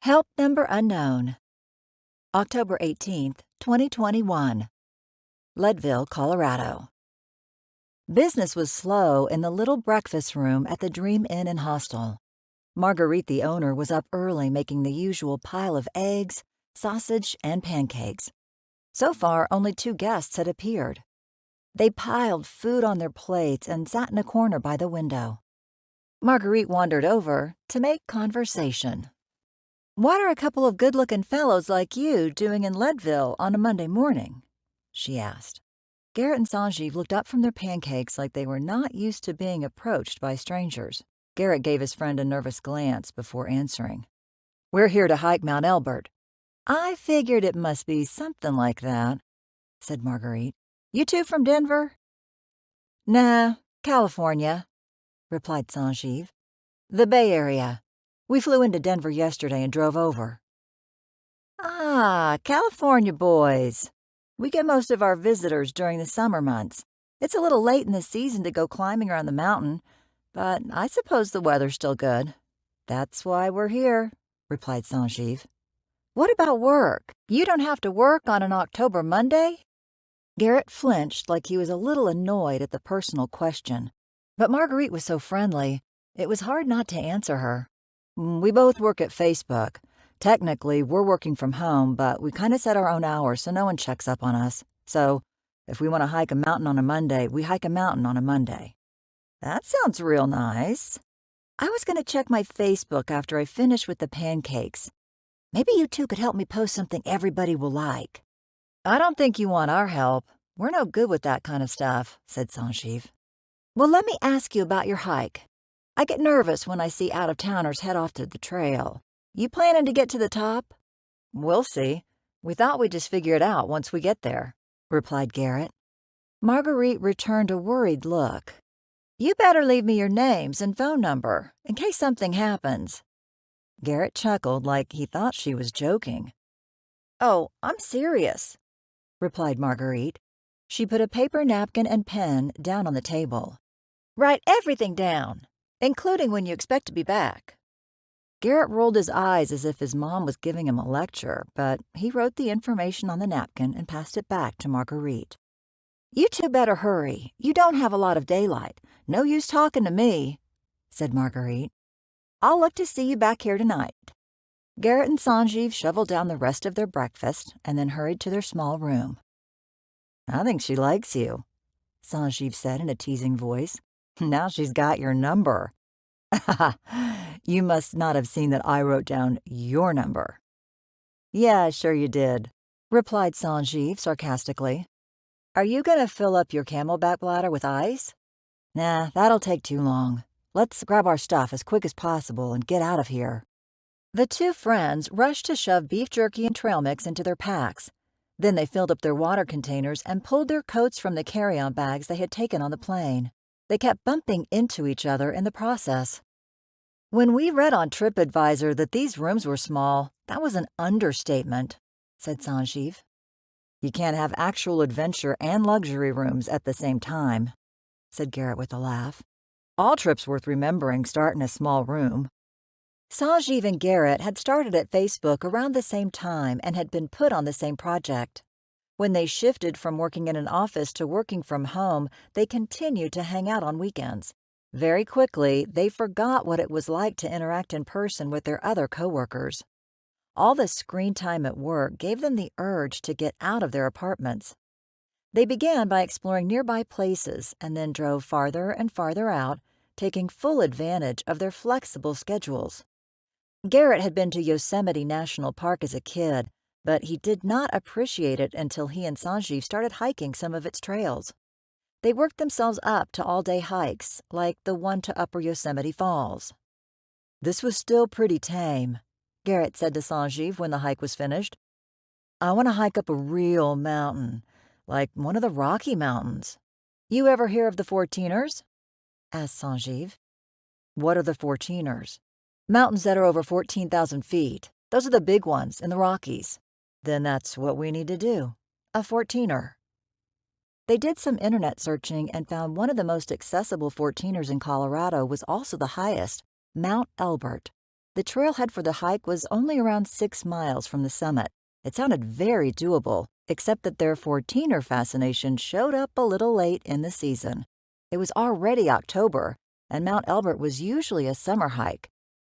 Help number unknown. October 18th, 2021. Leadville, Colorado. Business was slow in the little breakfast room at the Dream Inn and Hostel. Marguerite, the owner, was up early making the usual pile of eggs, sausage, and pancakes. So far, only 2 guests had appeared. They piled food on their plates and sat in a corner by the window. Marguerite wandered over to make conversation. "What are a couple of good-looking fellows like you doing in Leadville on a Monday morning?" she asked. Garrett and Sanjeev looked up from their pancakes like they were not used to being approached by strangers. Garrett gave his friend a nervous glance before answering. "We're here to hike Mount Elbert." "I figured it must be something like that," said Marguerite. "You two from Denver?" "Nah, California," replied Sanjeev. "The Bay Area. We flew into Denver yesterday and drove over." "Ah, California boys. We get most of our visitors during the summer months. It's a little late in the season to go climbing around the mountain, but I suppose the weather's still good. That's why we're here," replied Sanjeev. "What about work? You don't have to work on an October Monday?" Garrett flinched like he was a little annoyed at the personal question, but Marguerite was so friendly, it was hard not to answer her. "We both work at Facebook. Technically, we're working from home, but we kind of set our own hours so no one checks up on us. So, if we want to hike a mountain on a Monday, we hike a mountain on a Monday." "That sounds real nice. I was going to check my Facebook after I finish with the pancakes. Maybe you two could help me post something everybody will like." "I don't think you want our help. We're no good with that kind of stuff," said Sanjeev. "Well, let me ask you about your hike. I get nervous when I see out-of-towners head off to the trail. You planning to get to the top?" "We'll see. We thought we'd just figure it out once we get there," replied Garrett. Marguerite returned a worried look. "You better leave me your names and phone number in case something happens." Garrett chuckled like he thought she was joking. "Oh, I'm serious," replied Marguerite. She put a paper napkin and pen down on the table. "Write everything down, including when you expect to be back." Garrett rolled his eyes as if his mom was giving him a lecture, but he wrote the information on the napkin and passed it back to Marguerite. "You two better hurry. You don't have a lot of daylight. No use talking to me," said Marguerite. "I'll look to see you back here tonight." Garrett and Sanjeev shoveled down the rest of their breakfast and then hurried to their small room. "I think she likes you," Sanjeev said in a teasing voice. "Now she's got your number." "You must not have seen that I wrote down your number." "Yeah, sure you did," replied Sanjeev sarcastically. "Are you going to fill up your camelback bladder with ice?" "Nah, that'll take too long. Let's grab our stuff as quick as possible and get out of here." The two friends rushed to shove beef jerky and trail mix into their packs. Then they filled up their water containers and pulled their coats from the carry-on bags they had taken on the plane. They kept bumping into each other in the process. "When we read on TripAdvisor that these rooms were small, that was an understatement," said Sanjeev. "You can't have actual adventure and luxury rooms at the same time," said Garrett with a laugh. "All trips worth remembering start in a small room." Sanjeev and Garrett had started at Facebook around the same time and had been put on the same project. When they shifted from working in an office to working from home, they continued to hang out on weekends. Very quickly, they forgot what it was like to interact in person with their other coworkers. All the screen time at work gave them the urge to get out of their apartments. They began by exploring nearby places and then drove farther and farther out, taking full advantage of their flexible schedules. Garrett had been to Yosemite National Park as a kid, but he did not appreciate it until he and Sanjeev started hiking some of its trails. They worked themselves up to all-day hikes, like the one to Upper Yosemite Falls. "This was still pretty tame," Garrett said to Sanjeev when the hike was finished. "I want to hike up a real mountain, like one of the Rocky Mountains." "You ever hear of the 14ers?" asked Sanjeev. "What are the 14ers?" "Mountains that are over 14,000 feet. Those are the big ones in the Rockies." "Then that's what we need to do. A 14er. They did some internet searching and found one of the most accessible 14ers in Colorado was also the highest, Mount Elbert. The trailhead for the hike was only around 6 miles from the summit. It sounded very doable, except that their 14er fascination showed up a little late in the season. It was already October, and Mount Elbert was usually a summer hike.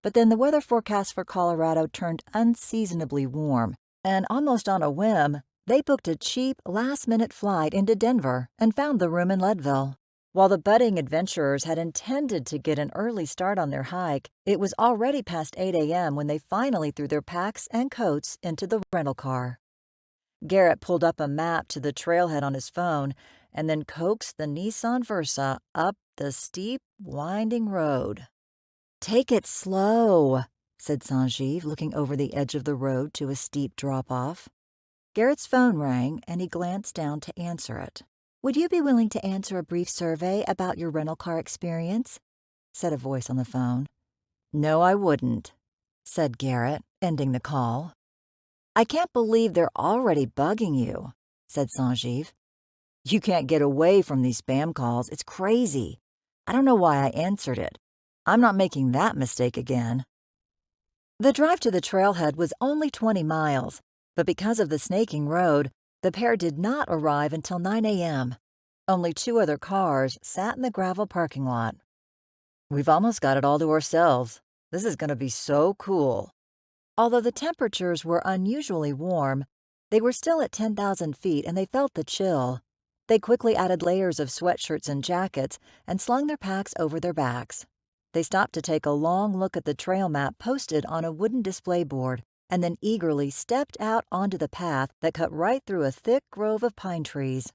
But then the weather forecast for Colorado turned unseasonably warm, and almost on a whim, they booked a cheap, last-minute flight into Denver and found the room in Leadville. While the budding adventurers had intended to get an early start on their hike, it was already past 8 a.m. when they finally threw their packs and coats into the rental car. Garrett pulled up a map to the trailhead on his phone and then coaxed the Nissan Versa up the steep, winding road. "Take it slow," said Sanjeev, looking over the edge of the road to a steep drop-off. Garrett's phone rang, and he glanced down to answer it. "Would you be willing to answer a brief survey about your rental car experience?" said a voice on the phone. "No, I wouldn't," said Garrett, ending the call. "I can't believe they're already bugging you," said Sanjeev. "You can't get away from these spam calls. It's crazy. I don't know why I answered it. I'm not making that mistake again." The drive to the trailhead was only 20 miles, but because of the snaking road, the pair did not arrive until 9 a.m. Only 2 other cars sat in the gravel parking lot. "We've almost got it all to ourselves. This is going to be so cool." Although the temperatures were unusually warm, they were still at 10,000 feet and they felt the chill. They quickly added layers of sweatshirts and jackets and slung their packs over their backs. They stopped to take a long look at the trail map posted on a wooden display board and then eagerly stepped out onto the path that cut right through a thick grove of pine trees.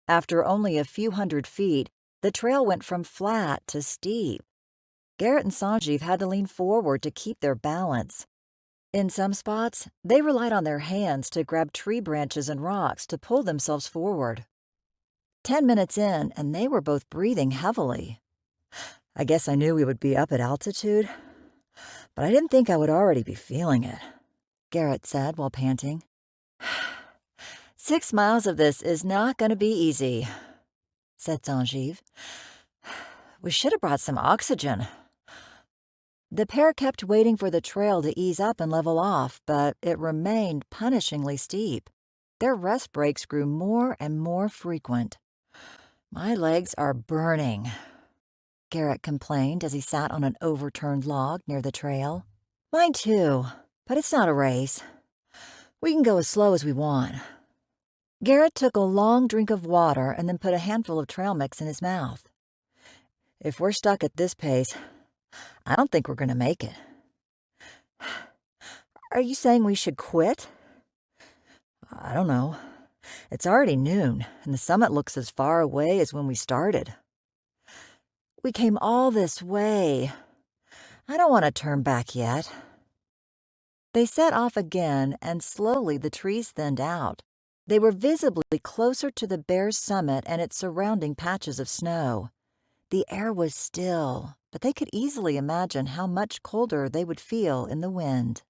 After only a few hundred feet, the trail went from flat to steep. Garrett and Sanjeev had to lean forward to keep their balance. In some spots, they relied on their hands to grab tree branches and rocks to pull themselves forward. 10 minutes in, and they were both breathing heavily. "I guess I knew we would be up at altitude, but I didn't think I would already be feeling it," Garrett said while panting. 6 miles of this is not going to be easy," said Sanjeev. "We should have brought some oxygen." The pair kept waiting for the trail to ease up and level off, but it remained punishingly steep. Their rest breaks grew more and more frequent. "My legs are burning," Garrett complained as he sat on an overturned log near the trail. "Mine too, but it's not a race. We can go as slow as we want." Garrett took a long drink of water and then put a handful of trail mix in his mouth. "If we're stuck at this pace, I don't think we're going to make it." "Are you saying we should quit?" "I don't know. It's already noon, and the summit looks as far away as when we started." "We came all this way. I don't want to turn back yet." They set off again, and slowly the trees thinned out. They were visibly closer to the bare summit and its surrounding patches of snow. The air was still, but they could easily imagine how much colder they would feel in the wind.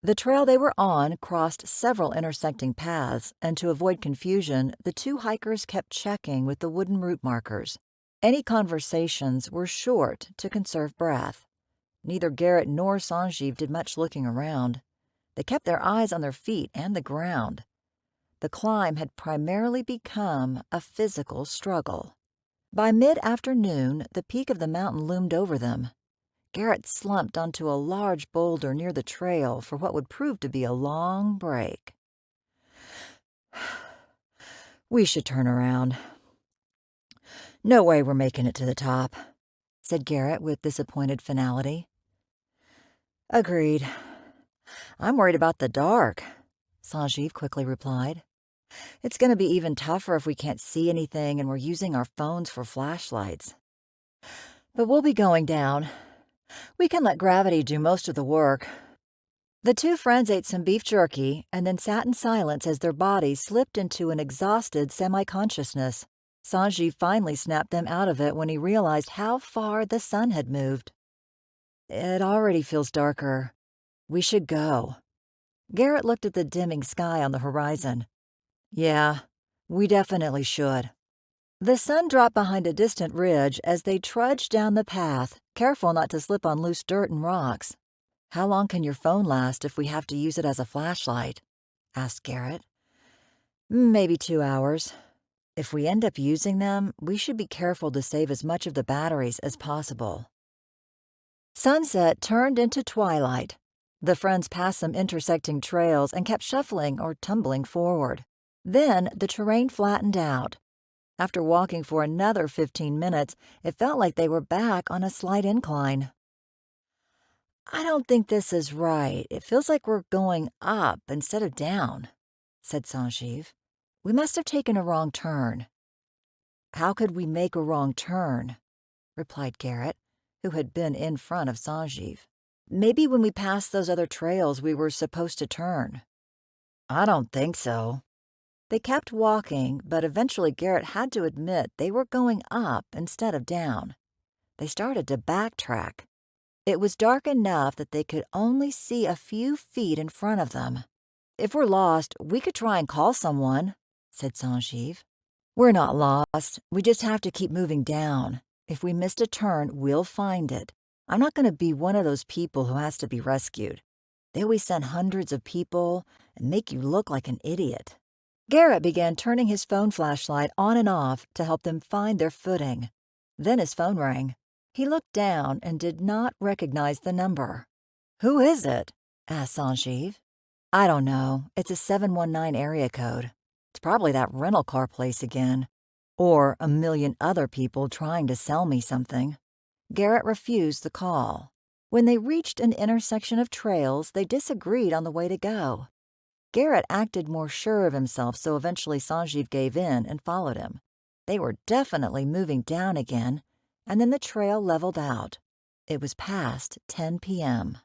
The trail they were on crossed several intersecting paths, and to avoid confusion, the 2 hikers kept checking with the wooden route markers. Any conversations were short to conserve breath. Neither Garrett nor Sanjeev did much looking around. They kept their eyes on their feet and the ground. The climb had primarily become a physical struggle. By mid-afternoon, the peak of the mountain loomed over them. Garrett slumped onto a large boulder near the trail for what would prove to be a long break. "We should turn around. No way we're making it to the top," said Garrett with disappointed finality. "Agreed. I'm worried about the dark," Sanjeev quickly replied. "It's going to be even tougher if we can't see anything and we're using our phones for flashlights. But we'll be going down. We can let gravity do most of the work." The 2 friends ate some beef jerky and then sat in silence as their bodies slipped into an exhausted semi-consciousness. Sanjeev finally snapped them out of it when he realized how far the sun had moved. "It already feels darker. We should go." Garrett looked at the dimming sky on the horizon. "Yeah, we definitely should." The sun dropped behind a distant ridge as they trudged down the path, careful not to slip on loose dirt and rocks. "How long can your phone last if we have to use it as a flashlight?" asked Garrett. "Maybe 2 hours. If we end up using them, we should be careful to save as much of the batteries as possible." Sunset turned into twilight. The friends passed some intersecting trails and kept shuffling or tumbling forward. Then the terrain flattened out. After walking for another 15 minutes, it felt like they were back on a slight incline. "I don't think this is right. It feels like we're going up instead of down," said Sanjeev. "We must have taken a wrong turn." "How could we make a wrong turn?" replied Garrett, who had been in front of Sanjeev. "Maybe when we passed those other trails we were supposed to turn." "I don't think so." They kept walking, but eventually Garrett had to admit they were going up instead of down. They started to backtrack. It was dark enough that they could only see a few feet in front of them. "If we're lost, we could try and call someone," said Sanjeev. "We're not lost. We just have to keep moving down. If we missed a turn, we'll find it. I'm not going to be one of those people who has to be rescued. They always send hundreds of people and make you look like an idiot." Garrett began turning his phone flashlight on and off to help them find their footing. Then his phone rang. He looked down and did not recognize the number. "Who is it?" asked Sanjeev. "I don't know. It's a 719 area code. It's probably that rental car place again. Or a million other people trying to sell me something." Garrett refused the call. When they reached an intersection of trails, they disagreed on the way to go. Garrett acted more sure of himself, so eventually Sanjeev gave in and followed him. They were definitely moving down again, and then the trail leveled out. It was past 10 p.m.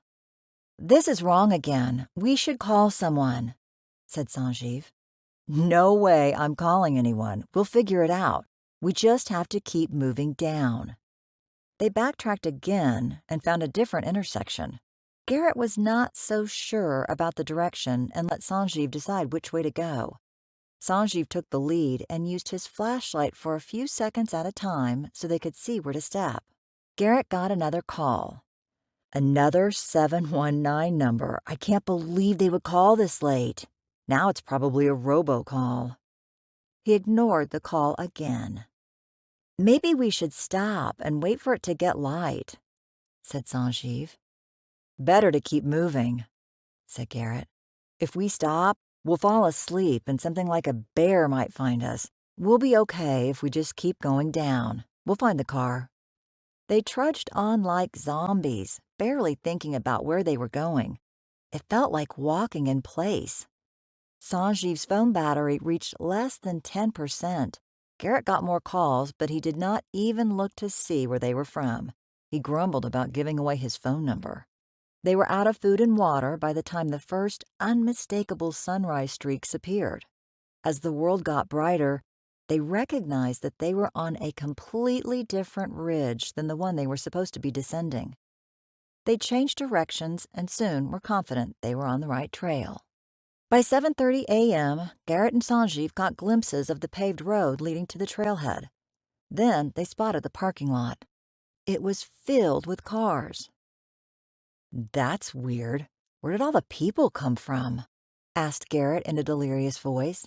"This is wrong again. We should call someone," said Sanjeev. "No way I'm calling anyone. We'll figure it out. We just have to keep moving down." They backtracked again and found a different intersection. Garrett was not so sure about the direction and let Sanjeev decide which way to go. Sanjeev took the lead and used his flashlight for a few seconds at a time so they could see where to step. Garrett got another call. Another 719 number. I can't believe they would call this late. Now it's probably a robocall. He ignored the call again. "Maybe we should stop and wait for it to get light," said Sanjeev. "Better to keep moving," said Garrett. "If we stop, we'll fall asleep and something like a bear might find us. We'll be okay if we just keep going down. We'll find the car." They trudged on like zombies, barely thinking about where they were going. It felt like walking in place. Sanjeev's phone battery reached less than 10%. Garrett got more calls, but he did not even look to see where they were from. He grumbled about giving away his phone number. They were out of food and water by the time the first unmistakable sunrise streaks appeared. As the world got brighter, they recognized that they were on a completely different ridge than the one they were supposed to be descending. They changed directions and soon were confident they were on the right trail. By 7:30 a.m., Garrett and Sanjeev caught glimpses of the paved road leading to the trailhead. Then they spotted the parking lot. It was filled with cars. "That's weird. Where did all the people come from?" asked Garrett in a delirious voice.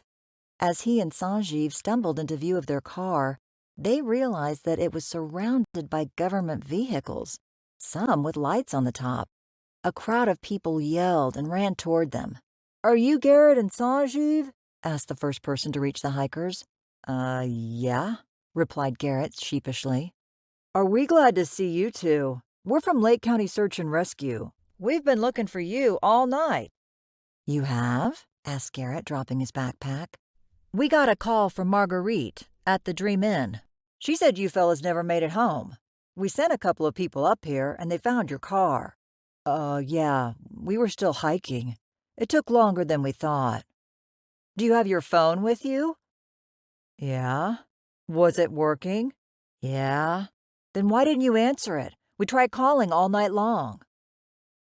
As he and Sanjeev stumbled into view of their car, they realized that it was surrounded by government vehicles, some with lights on the top. A crowd of people yelled and ran toward them. "Are you Garrett and Sanjeev?" asked the first person to reach the hikers. Yeah," replied Garrett sheepishly. "Are we glad to see you two? We're from Lake County Search and Rescue. We've been looking for you all night." "You have?" asked Garrett, dropping his backpack. "We got a call from Marguerite at the Dream Inn. She said you fellas never made it home. We sent a couple of people up here, and they found your car." Yeah, we were still hiking. It took longer than we thought." "Do you have your phone with you?" "Yeah." "Was it working?" "Yeah." "Then why didn't you answer it? We tried calling all night long."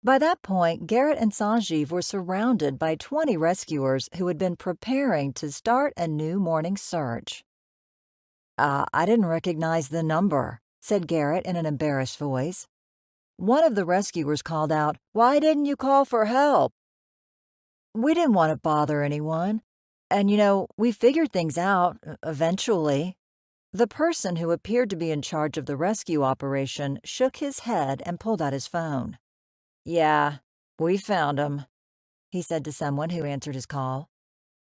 By that point, Garrett and Sanjeev were surrounded by 20 rescuers who had been preparing to start a new morning search. I didn't recognize the number," said Garrett in an embarrassed voice. One of the rescuers called out, "Why didn't you call for help?" "We didn't want to bother anyone. And, we figured things out, eventually." The person who appeared to be in charge of the rescue operation shook his head and pulled out his phone. "Yeah, we found 'em," he said to someone who answered his call.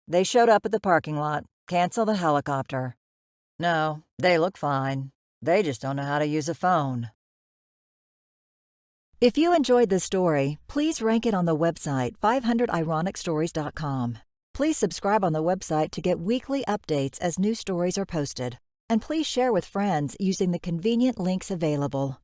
"They showed up at the parking lot. Cancel the helicopter. No, they look fine. They just don't know how to use a phone." If you enjoyed this story, please rank it on the website 500ironicstories.com. Please subscribe on the website to get weekly updates as new stories are posted. And please share with friends using the convenient links available.